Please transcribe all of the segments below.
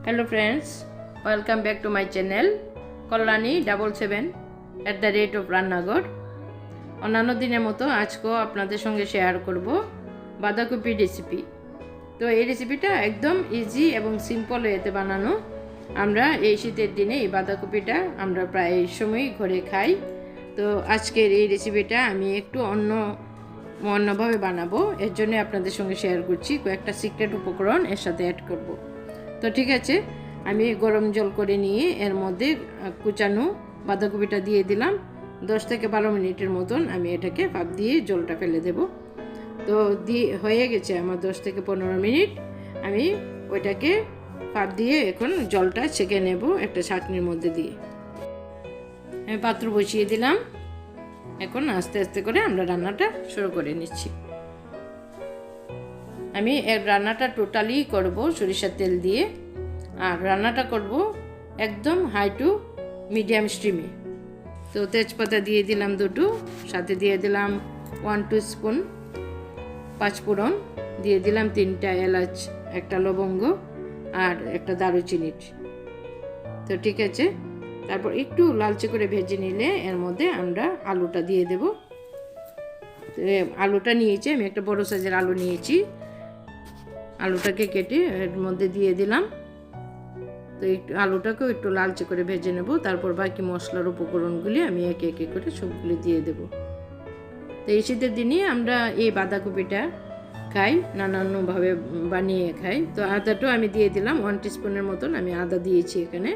Hello friends, welcome back to my channel Kalyani 77 @rannaghor। অন্যান্য দিনের মতো আজকেও আপনাদের সঙ্গে শেয়ার করব বাঁধাকপি রেসিপি। তো এই রেসিপিটা একদম ইজি এবং সিম্পল ওয়েতে বানানো। আমরা এই শীতের দিনে এই বাঁধাকপিটা আমরা প্রায় সময়ই ঘরে খাই। তো আজকের এই রেসিপিটা আমি একটু অন্যভাবে বানাবো, এর জন্য আপনাদের সঙ্গে শেয়ার করছি। কয়েকটা সিক্রেট উপকরণ এর সাথে অ্যাড করব। তো ঠিক আছে, আমি গরম জল করে নিয়ে এর মধ্যে কুচানো বাঁধাকপিটা দিয়ে দিলাম। 10 থেকে 12 মিনিটের মতন আমি এটাকে ভাপ দিয়ে জলটা ফেলে দেব। তো হয়ে গেছে আমার 10 থেকে 15 মিনিট। আমি ওইটাকে ভাপ দিয়ে এখন জলটা ছেঁকে নেব একটা ছাঁকনির মধ্যে দিয়ে। আমি পাত্র বসিয়ে দিলাম। এখন আস্তে আস্তে করে আমরা রান্নাটা শুরু করে নিচ্ছি। আমি এর রান্নাটা টোটালি করব সরিষার তেল দিয়ে, আর রান্নাটা করব একদম হাই টু মিডিয়াম স্টিমে। তো তেজপাতা দিয়ে দিলাম 2টো, সাথে দিয়ে দিলাম 1 টিস্পুন পাঁচফোড়ন, দিয়ে দিলাম 3টা এলাচ, একটা লবঙ্গ আর একটা দারুচিনি। তো ঠিক আছে, তারপর একটু লালচে করে ভেজে নিলে এর মধ্যে আমরা আলুটা দিয়ে দেব। আলুটা নিয়েছি আমি, একটা বড় সাইজের আলু নিয়েছি। আলুটাকে কেটে এর মধ্যে দিয়ে দিলাম। তো একটু আলুটাকেও একটু লালচে করে ভেজে নেব। তারপর বাকি মশলার উপকরণগুলি আমি একে একে করে সবগুলি দিয়ে দেব। তো এই শীতের দিনে আমরা এই বাঁধাকপিটা খাই, নানানভাবে বানিয়ে খাই। তো আদাটাও আমি দিয়ে দিলাম 1 টিস্পুনের মতন আমি আদা দিয়েছি এখানে।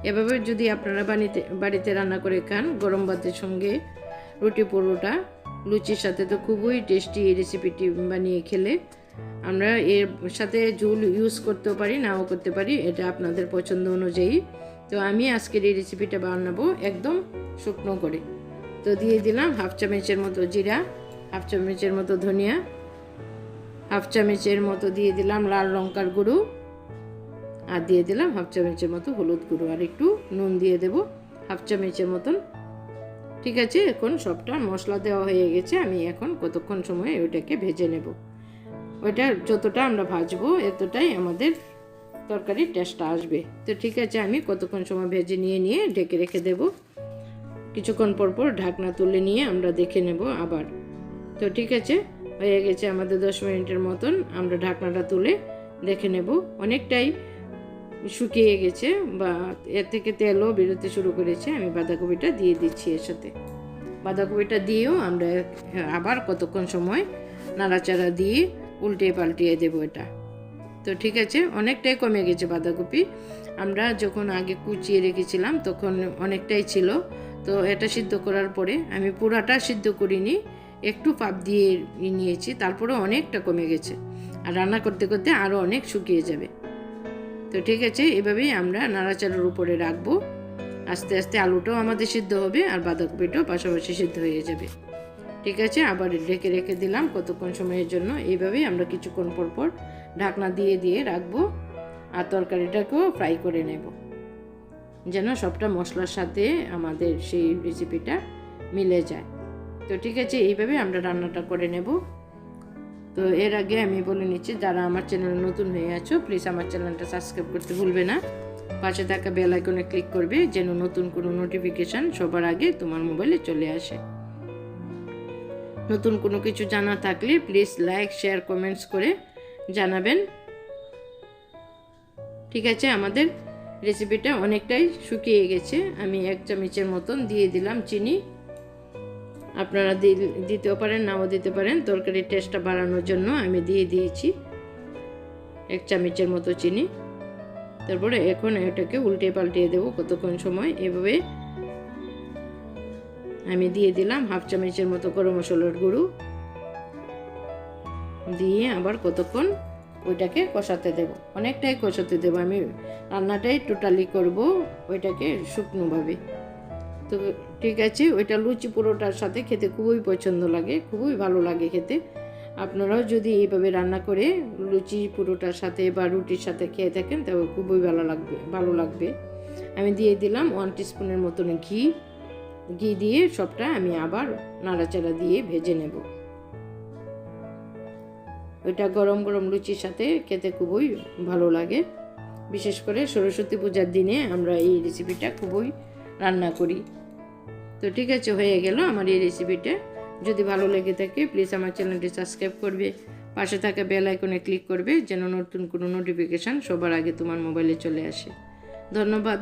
এভাবে যদি আপনারা বাড়িতে রান্না করে খান, গরম ভাতের সঙ্গে, রুটি, পরোটা, লুচির সাথে তো খুবই টেস্টি এই রেসিপিটি বানিয়ে খেলে। আমরা এর সাথে ঝোল ইউজ করতেও পারি, নাও করতে পারি, এটা আপনাদের পছন্দ অনুযায়ী। তো আমি আজকের এই রেসিপিটা বানাবো একদম শুকনো করে। তো দিয়ে দিলাম 1/2 চামচের মতো জিরা, 1/2 চামচের মতো ধনিয়া, 1/2 চামচের মতো দিয়ে দিলাম লাল লঙ্কার গুঁড়ো, আর দিয়ে দিলাম 1/2 চামচের মতো হলুদ গুঁড়ো, আর একটু নুন দিয়ে দেব 1/2 চামচের মতন। ঠিক আছে, এখন সবটা মশলা দেওয়া হয়ে গেছে। আমি এখন কতক্ষণ সময় ওইটাকে ভেজে নেব। ওইটা যতটা আমরা ভাজবো এতটাই আমাদের তরকারির টেস্টটা আসবে। তো ঠিক আছে, আমি কতক্ষণ সময় ভেজে নিয়ে ঢেকে রেখে দেব। কিছুক্ষণ পর ঢাকনা তুলে নিয়ে আমরা দেখে নেব আবার। তো ঠিক আছে, হয়ে গেছে আমাদের 10 মিনিটের মতন। আমরা ঢাকনাটা তুলে দেখে নেব। অনেকটাই শুকিয়ে গেছে বা এর থেকে তেলও বেরোতে শুরু করেছে। আমি বাঁধাকপিটা দিয়ে দিচ্ছি এর সাথে। বাঁধাকপিটা দিয়েও আমরা আবার কতক্ষণ সময় নাড়াচাড়া দিয়ে উল্টে পাল্টিয়ে দেবো এটা। তো ঠিক আছে, অনেকটাই কমে গেছে বাঁধাকপি। আমরা যখন আগে কুচিয়ে রেখেছিলাম তখন অনেকটাই ছিল। তো এটা সিদ্ধ করার পরে আমি পুরাটা সিদ্ধ করিনি, একটু পাপ দিয়ে নিয়েছি, তারপরে অনেকটা কমে গেছে। আর রান্না করতে করতে আরও অনেক শুকিয়ে যাবে। তো ঠিক আছে, এভাবেই আমরা নাড়াচাড়ার উপরে রাখবো। আস্তে আস্তে আলুটাও আমাদের সিদ্ধ হবে আর বাঁধাকপিটাও পাশাপাশি সিদ্ধ হয়ে যাবে। ঠিক আছে, আবার ঢেকে রেখে দিলাম কতক্ষণ সময়ের জন্য। এইভাবেই আমরা কিছুক্ষণ পর ঢাকনা দিয়ে রাখবো, আর তরকারিটাকেও ফ্রাই করে নেব যেন সবটা মশলার সাথে আমাদের সেই রেসিপিটা মিলে যায়। তো ঠিক আছে, এইভাবে আমরা রান্নাটা করে নেব। তো এর আগে আমি বলে নিচ্ছি, যারা আমার চ্যানেলে নতুন হয়ে আছো প্লিজ আমার চ্যানেলটা সাবস্ক্রাইব করতে ভুলবে না। পাশে থাকা বেল আইকনে ক্লিক করবে যেন নতুন কোনো নোটিফিকেশান সবার আগে তোমার মোবাইলে চলে আসে। নতুন কোনো কিছু জানা থাকলে প্লিজ লাইক, শেয়ার, কমেন্টস করে জানাবেন। ঠিক আছে, আমাদের রেসিপিটা অনেকটাই শুকিয়ে গেছে। আমি 1 চামচের মতন দিয়ে দিলাম চিনি। আপনারা দিতেও পারেন, নাও দিতে পারেন। তরকারির টেস্টটা বাড়ানোর জন্য আমি দিয়ে দিয়েছি 1 চামচের মতো চিনি। তারপরে এখন এটাকে উল্টে পাল্টিয়ে দেবো কতক্ষণ সময়। এভাবে আমি দিয়ে দিলাম 1/2 চামচের মতো গরম মশলার গুঁড়ো, দিয়ে আবার কতক্ষণ ওইটাকে কষাতে দেব। অনেকটাই কষাতে দেবো। আমি রান্নাটাই টোটালি করব ওইটাকে শুকনোভাবে। তো ঠিক আছে, ওইটা লুচি পরোটার সাথে খেতে খুবই পছন্দ লাগে, খুবই ভালো লাগে খেতে। আপনারাও যদি এইভাবে রান্না করে লুচি পরোটার সাথে বা রুটির সাথে খেয়ে থাকেন তবে খুবই ভালো লাগবে। আমি দিয়ে দিলাম 1 টিস্পুনের মতন ঘি দিয়ে সবটা আমি আবার নাড়াচাড়া দিয়ে ভেজে নেব। ওইটা গরম গরম লুচির সাথে খেতে খুবই ভালো লাগে। বিশেষ করে সরস্বতী পূজার দিনে আমরা এই রেসিপিটা খুবই রান্না করি। তো ঠিক আছে, হয়ে গেল আমার এই রেসিপিটা। যদি ভালো লেগে থাকে প্লিজ আমার চ্যানেলটি সাবস্ক্রাইব করবে, পাশে থাকা বেল আইকনে ক্লিক করবে যেন নতুন কোনো নোটিফিকেশান সবার আগে তোমার মোবাইলে চলে আসে। ধন্যবাদ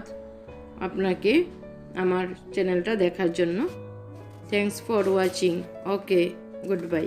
আপনাকে আমার চ্যানেলটা দেখার জন্য। Thanks for watching. Okay, good bye.